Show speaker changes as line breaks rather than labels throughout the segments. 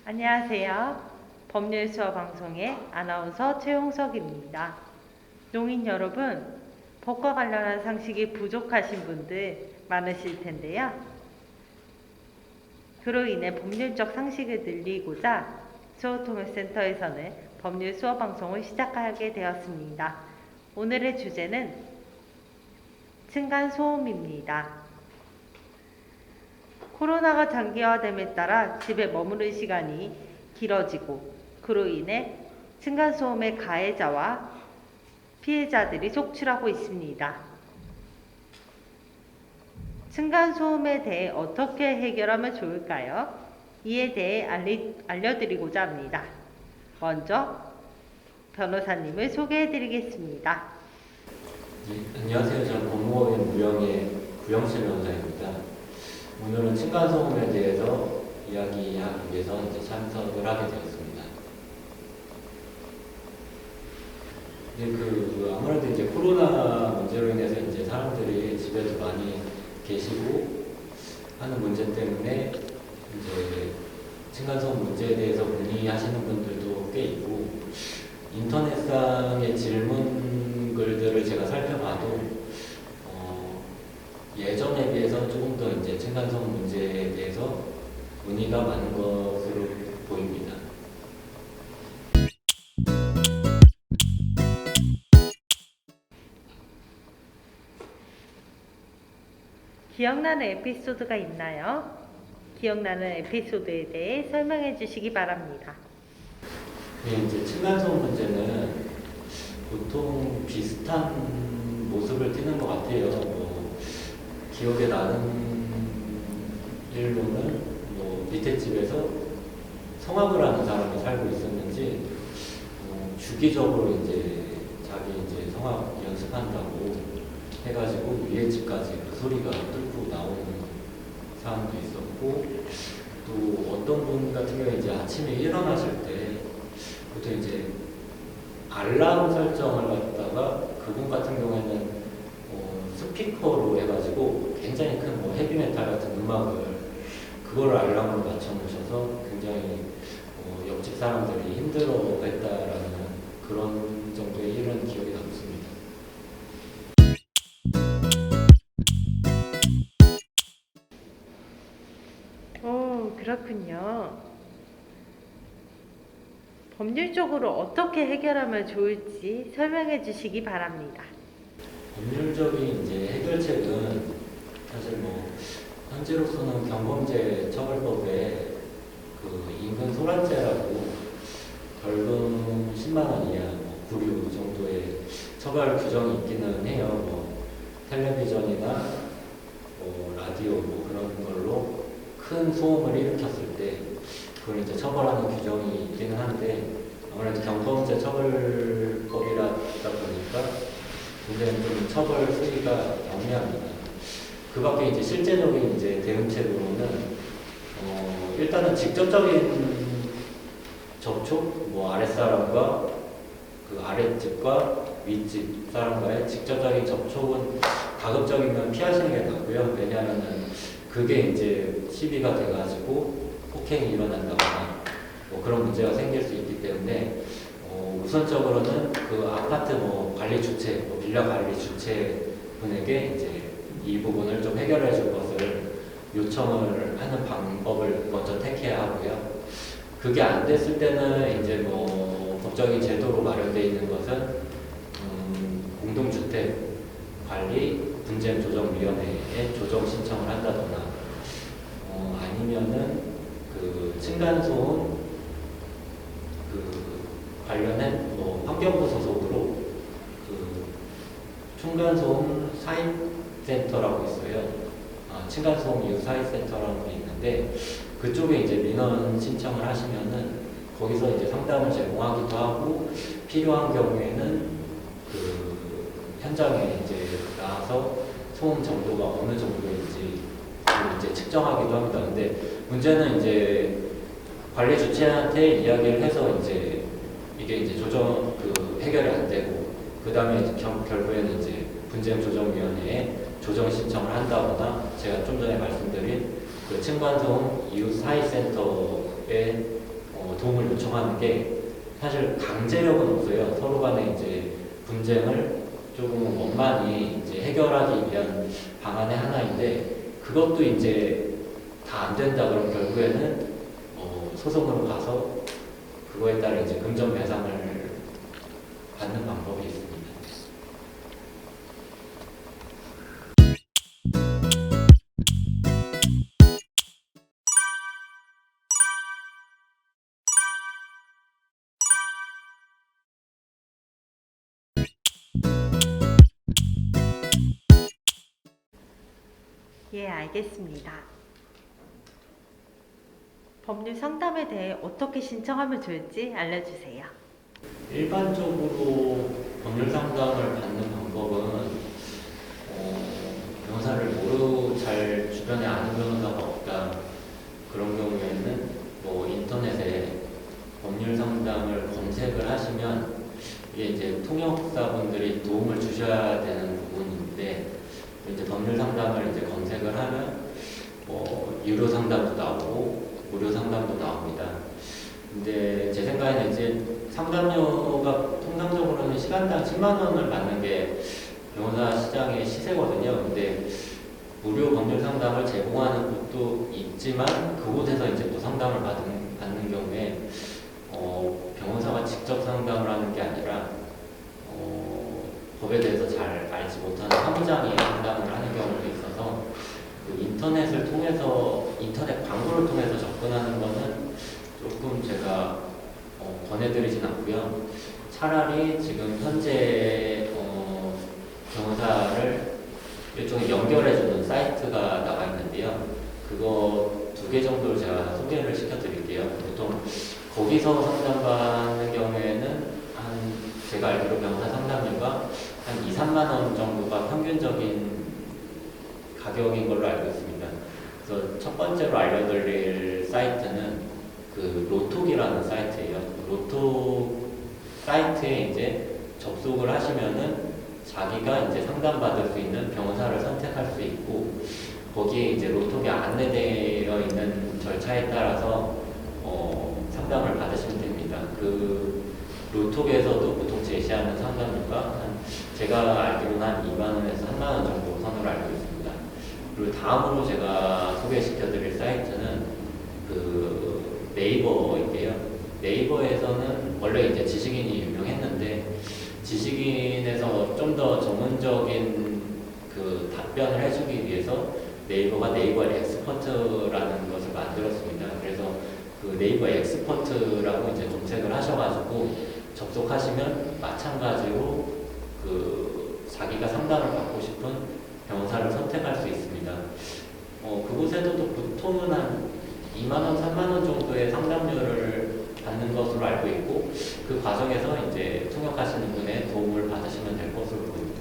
안녕하세요. 법률 수업 방송의 아나운서 최용석입니다. 농인 여러분, 법과 관련한 상식이 부족하신 분들 많으실 텐데요. 그로 인해 법률적 상식을 늘리고자 수호통역센터에서는 법률 수업 방송을 시작하게 되었습니다. 오늘의 주제는 층간소음입니다. 코로나가 장기화됨에 따라 집에 머무는 시간이 길어지고 그로 인해 층간소음의 가해자와 피해자들이 속출하고 있습니다. 층간소음에 대해 어떻게 해결하면 좋을까요? 이에 대해 알려드리고자 합니다. 먼저 변호사님을 소개해드리겠습니다.
네, 안녕하세요. 저는 법무법인 무영의 구영실 변호사입니다. 오늘은 층간소음에 대해서 이야기하기 위해서 참석을 하게 되었습니다. 아무래도 코로나 문제로 인해서 사람들이 집에도 많이 계시고 하는 문제 때문에 층간소음 문제에 대해서 문의하시는 분들도 꽤 있고, 인터넷상의 질문 글들을 제가 살펴봐도 예전에 비해서 조금 더 층간소음 문제에 대해서 문의가 많은 것으로 보입니다.
기억나는 에피소드가 있나요? 기억나는 에피소드에 대해 설명해 주시기 바랍니다.
네, 층간소음 문제는 보통 비슷한 모습을 띠는 것 같아요. 기억에 나는 일로는 밑에 집에서 성악을 하는 사람이 살고 있었는지 주기적으로 자기 성악 연습한다고 해가지고 위에 집까지 그 소리가 뚫고 나오는 사람도 있었고, 또 어떤 분 같은 경우에 아침에 일어나실 때 보통 알람 설정을 갖다가, 그분 같은 경우에는 스피커로 해가지고 굉장히 큰 헤비메탈 같은 음악을 그걸 알람으로 맞춰 놓으셔서 굉장히 옆집 사람들이 힘들어했다라는 그런 정도의 일은 기억이 남습니다.
오, 그렇군요. 법률적으로 어떻게 해결하면 좋을지 설명해 주시기 바랍니다.
법률적인 해결책은 사실 현재로서는 경범죄 처벌법에 인근 소란죄라고 벌금 10만 원 이하 구류 정도의 처벌 규정이 있기는 해요. 텔레비전이나 라디오 그런 걸로 큰 소음을 일으켰을 때 그걸 처벌하는 규정이 있기는 한데, 아무래도 경범죄 처벌법이라 보니까 굉장히 좀 처벌 수위가 영리합니다. 그 밖에 실제적인 대응책으로는 일단은 직접적인 접촉, 아랫사람과 그 아랫집과 윗집 사람과의 직접적인 접촉은 가급적이면 피하시는 게 낫고요. 왜냐하면 그게 시비가 돼가지고 폭행이 일어난다거나 그런 문제가 생길 수 있기 때문에 우선적으로는 그 아파트 관리 주체, 빌라 관리 주체 분에게 이 부분을 좀 해결해 줄 것을 요청을 하는 방법을 먼저 택해야 하고요. 그게 안 됐을 때는 법적인 제도로 마련되어 있는 것은 공동주택 관리 분쟁조정위원회에 조정 신청을 한다거나 아니면은 그 층간소음 관련된 환경부 소속으로 층간소음 사입센터라고 있어요. 층간소음 이후 사입센터라고 있는데, 그쪽에 민원 신청을 하시면은 거기서 상담을 제공하기도 하고, 필요한 경우에는 현장에 나와서 소음 정도가 어느 정도인지 측정하기도 합니다. 근데 문제는 관리 주체한테 이야기를 해서 이게 조정 해결이 안 되고, 그 다음에 결국에는 분쟁조정위원회에 조정 신청을 한다거나, 제가 좀 전에 말씀드린 층간소음 이웃 사회센터에 도움을 요청하는 게 사실 강제력은 없어요. 서로 간에 이제 분쟁을 조금 원만히 이제 해결하기 위한 방안의 하나인데 그것도 이제 다 안 된다 그러면 결국에는 소송으로 가서 그거에 따라 이제 금전 배상을 받는 방법이 있습니다.
예, 알겠습니다. 법률 상담에 대해 어떻게 신청하면 좋을지 알려주세요.
일반적으로 법률 상담을 받는 방법은 변호사를 모르고 잘 주변에 아는 변호사가 없다 그런 경우에는 뭐 인터넷에 법률 상담을 검색을 하시면 이게 이제 통역사분들이 도움을 주셔야 되는 부분인데 이제 법률 상담을 이제 검색을 하면 뭐 유료 상담도 나오고 무료 상담도 나옵니다. 근데 제 생각에는 이제 상담료가 통상적으로는 시간당 10만 원을 받는 게 변호사 시장의 시세거든요. 근데 무료 법률 상담을 제공하는 곳도 있지만 그곳에서 이제 또 상담을 받는 경우에 변호사가 직접 상담을 하는 게 아니라 법에 대해서 잘 알지 못하는 사무장이 상담을 하는 경우도 있어서 그 인터넷 광고를 통해서 접근하는 거는 조금 제가 권해드리진 않고요. 차라리 지금 현재 변호사를 일종의 연결해주는 사이트가 나와 있는데요. 그거 2개 정도를 제가 소개를 시켜드릴게요. 보통 거기서 상담받는 경우에는 제가 알기로 변호사 상담료가 한 2, 3만 원 정도가 평균적인 가격인 걸로 알고 있습니다. 그래서 첫 번째로 알려드릴 사이트는 그 로톡이라는 사이트예요. 로톡 사이트에 이제 접속을 하시면은 자기가 이제 상담받을 수 있는 변호사를 선택할 수 있고 거기에 이제 로톡에 안내되어 있는 절차에 따라서 상담을 받으시면 됩니다. 그 로톡에서도 보통 제시하는 상담료가 제가 알기로는 한 2만 원에서 3만 원 정도 선으로 알고 있습니다. 그리고 다음으로 제가 소개시켜드릴 사이트는 그 네이버인데요. 네이버에서는 원래 이제 지식인이 유명했는데 지식인에서 좀 더 전문적인 그 답변을 해주기 위해서 네이버가 네이버 엑스퍼트라는 것을 만들었습니다. 그래서 그 네이버 엑스퍼트라고 이제 검색을 하셔가지고 접속하시면 마찬가지로 그 자기가 상담을 받고 싶은 변호사를 선택할 수 있습니다. 그곳에도 보통은 한 2만 원, 3만 원 정도의 상담료를 받는 것으로 알고 있고 그 과정에서 이제 통역하시는 분의 도움을 받으시면 될 것으로 보입니다.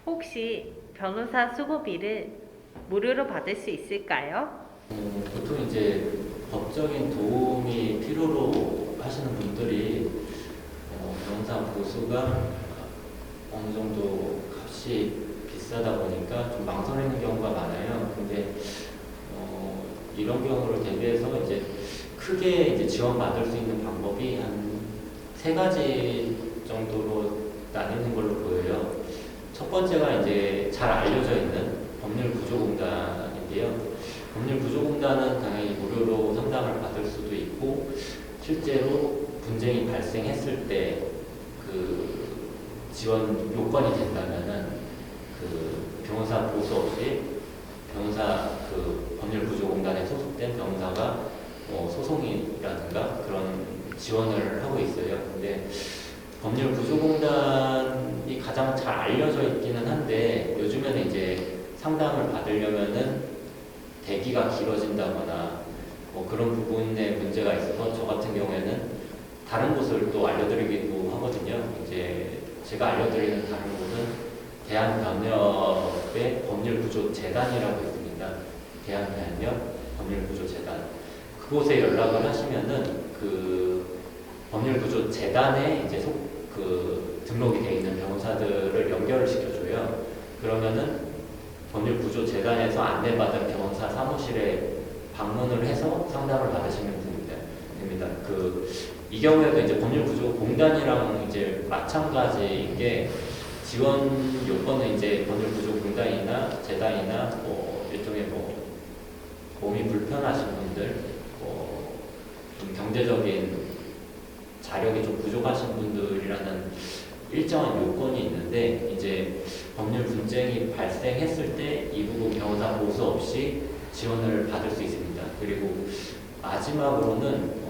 혹시 변호사 수고비를 무료로 받을 수 있을까요?
보통 이제 법적인 도움이 필요로 하시는 분들이 변호사 보수가 어느 정도 값이 비싸다 보니까 좀 망설이는 경우가 많아요. 근데 이런 경우를 대비해서 이제 크게 이제 지원받을 수 있는 방법이 한 3가지 정도로 나뉘는 걸로 보여요. 첫 번째가 이제 잘 알려져 있는 법률구조공단인데요. 법률구조공단은 당연히 무료로 상담을 받을 수도 있고 실제로 분쟁이 발생했을 때 그 지원 요건이 된다면은 그 변호사 보수 없이 변호사 그 법률구조공단에 소속된 변호사가 소송이라든가 그런 지원을 하고 있어요. 근데 법률구조공단이 가장 잘 알려져 있기는 한데 요즘에는 이제 상담을 받으려면은 대기가 길어진다거나 그런 부분에 문제가 있어서 저 같은 경우에는 다른 곳을 또 알려드리기도 하거든요. 이제 제가 알려드리는 다른 곳은 대한변협의 법률구조재단이라고 있습니다. 대한변협 법률구조재단 그곳에 연락을 하시면은 그 법률구조재단에 이제 등록이 돼 있는 변호사들을 연결을 시켜줘요. 그러면은 법률구조재단에서 안내받은 변호사 사무실에 방문을 해서 상담을 받으시면 됩니다. 이 경우에도 이제 법률구조공단이랑 이제 마찬가지인 게 지원 요건은 이제 법률구조공단이나 재단이나 일종의 몸이 불편하신 분들, 좀 경제적인 자력이 좀 부족하신 분들이라는 일정한 요건이 있는데 이제 법률 분쟁이 발생했을 때 이 부분 변호사 보수 없이 지원을 받을 수 있습니다. 그리고 마지막으로는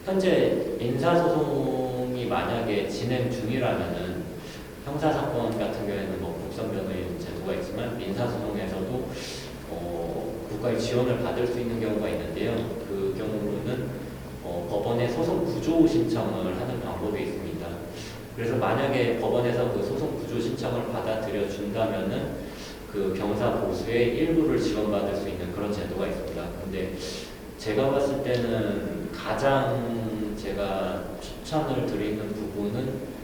현재 민사소송이 만약에 진행 중이라면은 형사사건 같은 경우에는 국선 변호인 제도가 있지만 민사소송에서도 국가의 지원을 받을 수 있는 경우가 있는데요. 그 경우는 법원에 소송 구조 신청을 하는 방법이 있습니다. 그래서 만약에 법원에서 그 소송 구조 신청을 받아들여 준다면은 그 변호사 보수의 일부를 지원받을 수 있는 그런 제도가 있습니다. 근데 제가 봤을 때는 가장 제가 추천을 드리는 부분은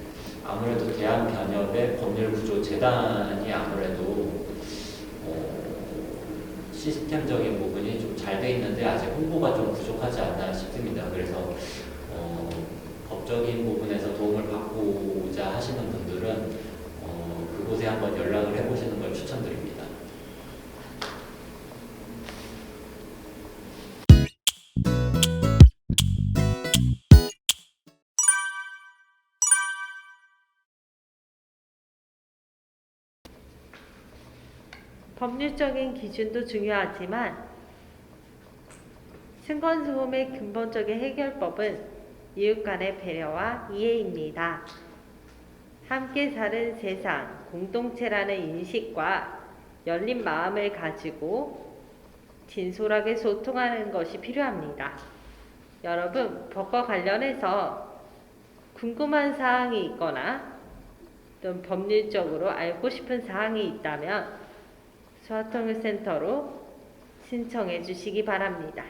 아무래도 대한변협의 법률구조재단이 아무래도 시스템적인 부분이 좀 잘 돼 있는데 아직 홍보가 좀 부족하지 않나 싶습니다. 그래서 법적인 부분에서 도움을 받고자 하시는 분들은 그곳에 한번 연락을 해보시는 걸 추천드립니다.
법률적인 기준도 중요하지만 층간소음의 근본적인 해결법은 이웃 간의 배려와 이해입니다. 함께 사는 세상, 공동체라는 인식과 열린 마음을 가지고 진솔하게 소통하는 것이 필요합니다. 여러분, 법과 관련해서 궁금한 사항이 있거나 또는 법률적으로 알고 싶은 사항이 있다면 소아통일센터로 신청해 주시기 바랍니다.